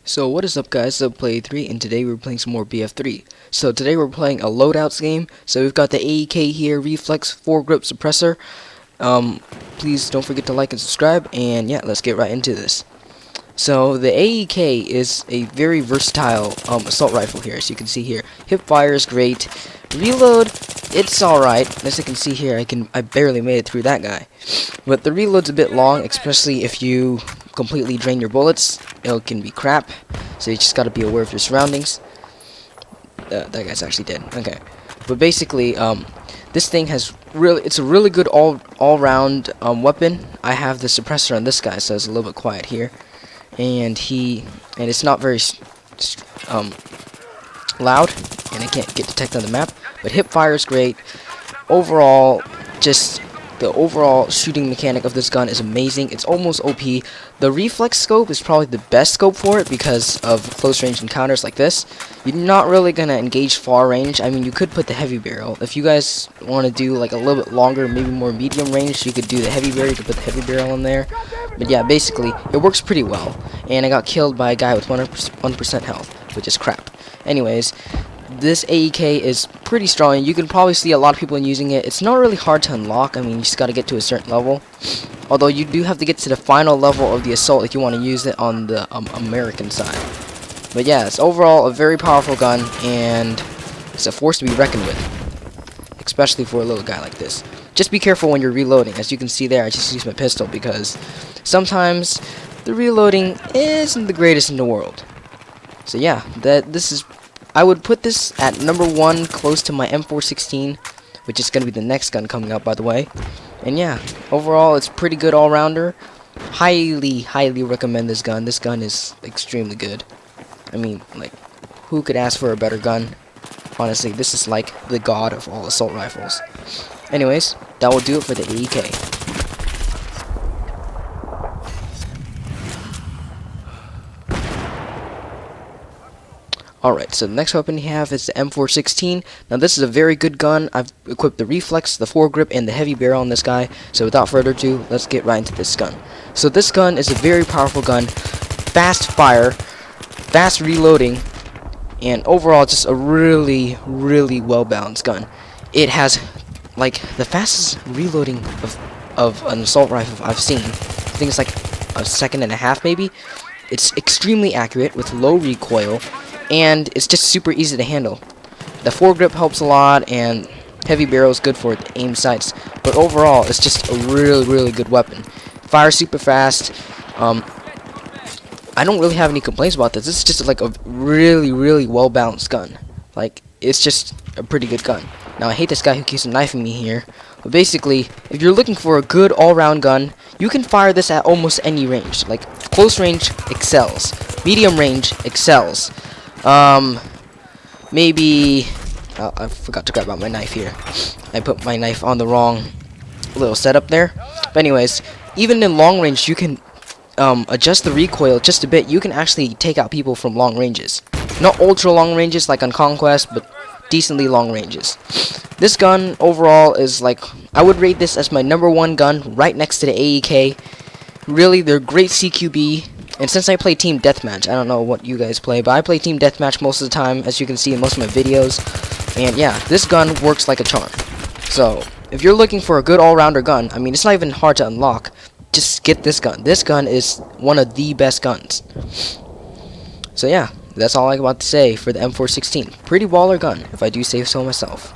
So what is up guys, it's Play3 and today we're playing some more BF3. So today we're playing a loadouts game. So we've got the AEK here, reflex, foregrip suppressor. Please don't forget to like and subscribe, and yeah, let's get right into this. So the AEK is a very versatile assault rifle here, as you can see here. Hip fire is great. Reload, it's alright. As you can see here, I barely made it through that guy. But the reload's a bit long, especially if you completely drain your bullets. It can be crap, so you just gotta be aware of your surroundings. That guy's actually dead. Okay, but basically, this thing has it's a really good all-round weapon. I have the suppressor on this guy, so it's a little bit quiet here, and it's not very loud, and it can't get detected on the map. But hip fire is great. Overall, just the overall shooting mechanic of this gun is amazing. It's almost OP. The reflex scope is probably the best scope for it because of close range encounters like this. You're not really going to engage far range. I mean, you could put the heavy barrel. If you guys want to do like a little bit longer, maybe more medium range, you could do the heavy barrel. You could put the heavy barrel in there. But yeah, basically, it works pretty well. And I got killed by a guy with 1% health, which is crap. Anyways, this AEK is pretty strong. You can probably see a lot of people using it. It's not really hard to unlock. I mean, you just got to get to a certain level. Although you do have to get to the final level of the Assault if you want to use it on the American side. But yeah, it's overall a very powerful gun, and it's a force to be reckoned with, especially for a little guy like this. Just be careful when you're reloading. As you can see there, I just used my pistol because sometimes the reloading isn't the greatest in the world. So yeah, I would put this at number 1, close to my M416, which is going to be the next gun coming up, by the way. And yeah, overall, it's pretty good all-rounder. Highly recommend this gun. This gun is extremely good. I mean, like, who could ask for a better gun? Honestly, this is like the god of all assault rifles. Anyways, that will do it for the AEK. Alright, so the next weapon we have is the M416. Now this is a very good gun. I've equipped the reflex, the foregrip, and the heavy barrel on this guy. So without further ado, let's get right into this gun. So this gun is a very powerful gun. Fast fire, fast reloading, and overall just a really well balanced gun. It has like the fastest reloading of an assault rifle I've seen. I think it's like a second and a half maybe. It's extremely accurate with low recoil, and it's just super easy to handle. The foregrip helps a lot, and heavy barrel is good for the aim sights. But overall, it's just a really good weapon. Fires super fast. I don't really have any complaints about this. This is just like a really well balanced gun. Like, it's just a pretty good gun. Now I hate this guy who keeps knifing me here. But basically, if you're looking for a good all-round gun, you can fire this at almost any range. Like, close range excels. Medium range excels. Maybe I forgot to grab out my knife here. I put my knife on the wrong little setup there. But anyways, even in long range, you can adjust the recoil just a bit. You can actually take out people from long ranges. Not ultra long ranges like on Conquest, but decently long ranges. This gun overall is like, I would rate this as my number 1 gun right next to the AEK. Really, they're great CQB. And since I play Team Deathmatch, I don't know what you guys play, but I play Team Deathmatch most of the time, as you can see in most of my videos. And yeah, this gun works like a charm. So, if you're looking for a good all-rounder gun, I mean, it's not even hard to unlock. Just get this gun. This gun is one of the best guns. So yeah, that's all I got to say for the M416. Pretty baller gun, if I do say so myself.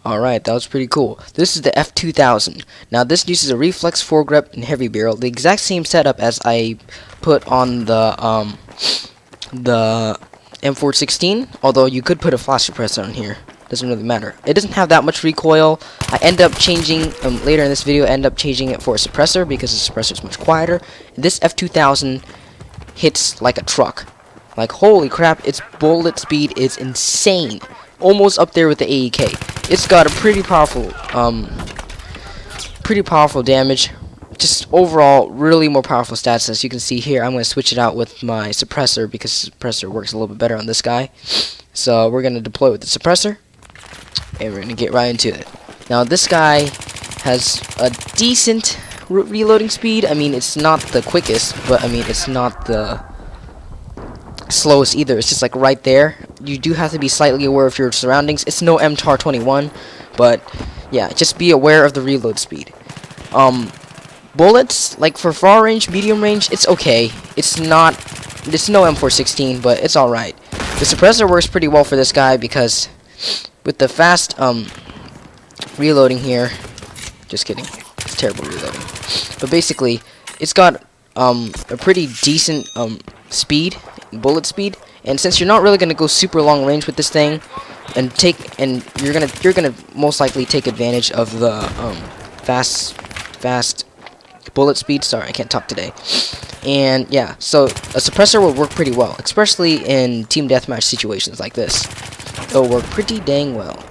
Alright, that was pretty cool. This is the F2000. Now this uses a reflex, foregrip, and heavy barrel. The exact same setup as I put on the M416, although you could put a flash suppressor on here. doesn't really matter. It doesn't have that much recoil. I end up changing later in this video. I end up changing it for a suppressor because the suppressor is much quieter. This F2000 hits like a truck. Like, holy crap, its bullet speed is insane. Almost up there with the AEK. It's got a pretty powerful damage. Just overall, really more powerful stats. As you can see here, I'm going to switch it out with my suppressor because the suppressor works a little bit better on this guy. So we're going to deploy with the suppressor, and we're going to get right into it. Now this guy has a decent reloading speed. I mean, it's not the quickest, but I mean, it's not the slowest either. It's just like right there. You do have to be slightly aware of your surroundings. It's no MTAR 21, but yeah, just be aware of the reload speed. Bullets, like for far range, medium range, it's okay. It's no M416, but it's alright. The suppressor works pretty well for this guy because with the fast reloading here, just kidding, it's terrible reloading. But basically, it's got a pretty decent bullet speed, and since you're not really gonna go super long range with this thing, and you're gonna most likely take advantage of the fast bullet speed. Sorry, I can't talk today. And yeah, so a suppressor will work pretty well, especially in team deathmatch situations like this. It'll work pretty dang well.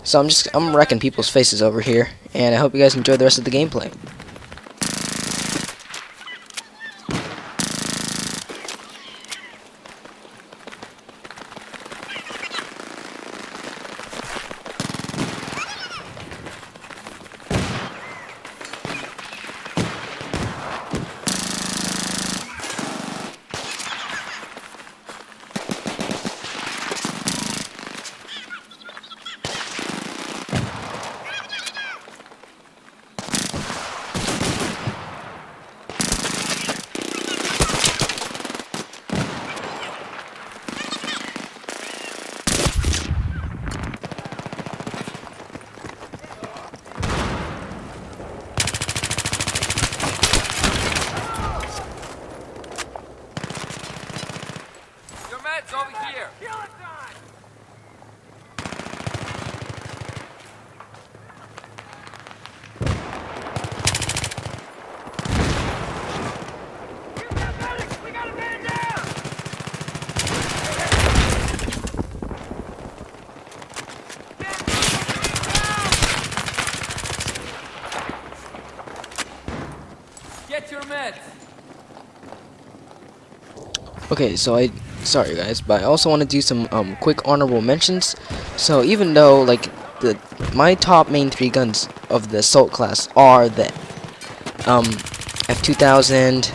So I'm wrecking people's faces over here, and I hope you guys enjoy the rest of the gameplay. Over here. We got a man down. Get your meds. Okay, so sorry guys, but I also want to do some quick honorable mentions. So even though like my top main 3 guns of the Assault class are the F2000,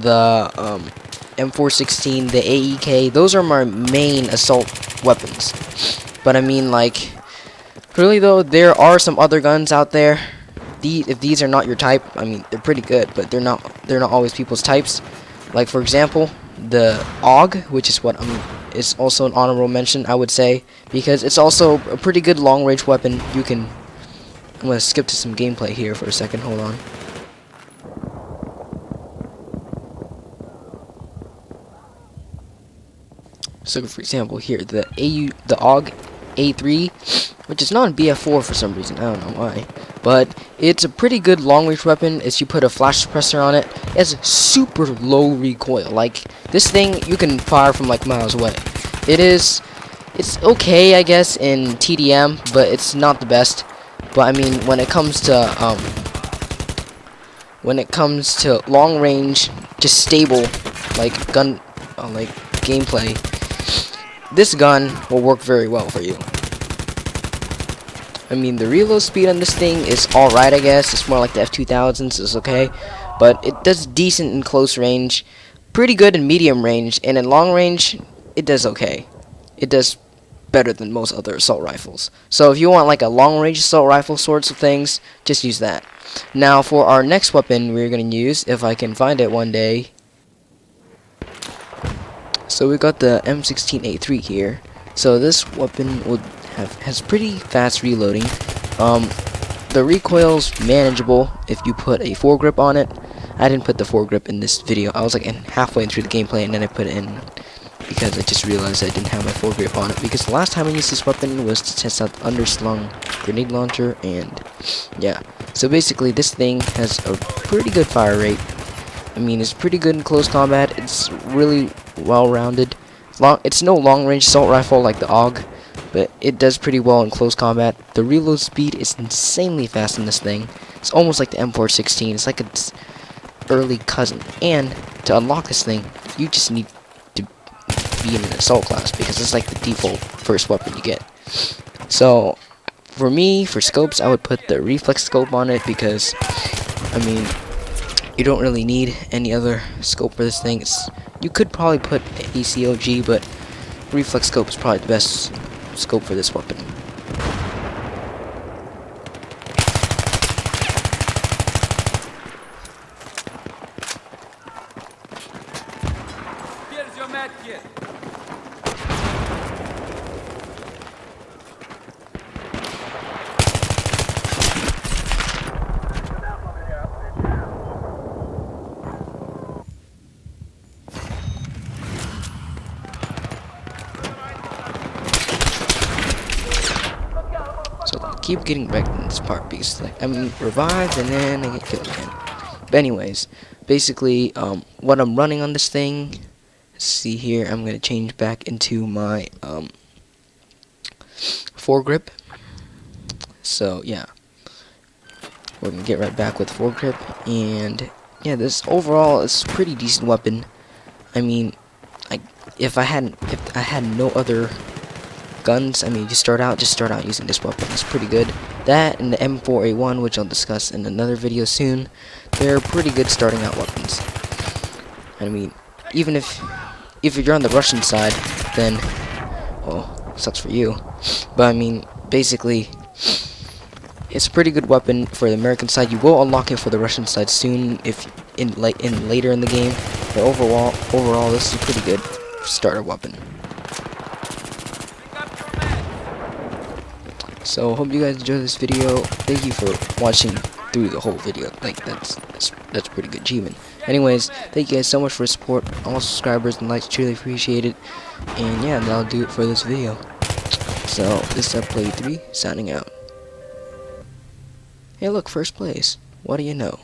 the M416, the AEK, those are my main assault weapons. But I mean, like, really though, there are some other guns out there. If these are not your type, I mean, they're pretty good, but they're not always people's types. Like for example, the AUG, which is is also an honorable mention, I would say, because it's also a pretty good long range weapon. I'm gonna skip to some gameplay here for a second. Hold on. So for example here, the AUG A3, which is not a BF4 for some reason, I don't know why, but it's a pretty good long-range weapon as you put a flash suppressor on it. It has super low recoil. Like, this thing you can fire from like miles away. It's okay, I guess, in TDM, but it's not the best. But I mean, when it comes to long range, just stable like gameplay, this gun will work very well for you. I mean, the reload speed on this thing is alright, I guess. It's more like the F2000s, so it's okay. But it does decent in close range, pretty good in medium range, and in long range, it does okay. It does better than most other assault rifles. So if you want like a long range assault rifle sorts of things, just use that. Now for our next weapon we're going to use, if I can find it one day. So we got the M16A3 here. So this weapon has pretty fast reloading. The recoil's manageable if you put a foregrip on it. I didn't put the foregrip in this video. I was like halfway through the gameplay and then I put it in. because I just realized I didn't have my foregrip on it, because the last time I used this weapon was to test out the underslung grenade launcher, and yeah. So basically this thing has a pretty good fire rate. I mean, it's pretty good in close combat. It's really well-rounded. It's no long-range assault rifle like the AUG, but it does pretty well in close combat. The reload speed is insanely fast in this thing. It's almost like the M416. It's like its early cousin. And to unlock this thing, you just need to be in an assault class, because it's like the default first weapon you get. So for me, for scopes, I would put the reflex scope on it, because I mean, you don't really need any other scope for this thing. You could probably put ACOG, but reflex scope is probably the best scope for this weapon. Here's your med kit. So I keep getting wrecked in this part, because like I'm revived and then I get killed again. But anyways, basically what I'm running on this thing, see here, I'm gonna change back into my foregrip. So yeah, we're gonna get right back with foregrip, and yeah, this overall is a pretty decent weapon. I mean, if I had no other guns, I mean, just start out using this weapon. It's pretty good. That and the M4A1, which I'll discuss in another video soon, they're pretty good starting out weapons. I mean, even if you're on the Russian side, then, well, sucks for you. But I mean, basically, it's a pretty good weapon for the American side. You will unlock it for the Russian side soon, if later in the game. But overall, this is a pretty good starter weapon. Pick up your meds. So hope you guys enjoyed this video. Thank you for watching through the whole video. Like that's a pretty good achievement. Anyways, thank you guys so much for the support. All subscribers and likes, truly appreciate it. And yeah, that'll do it for this video. So this is Play 3 signing out. Hey look, first place. What do you know?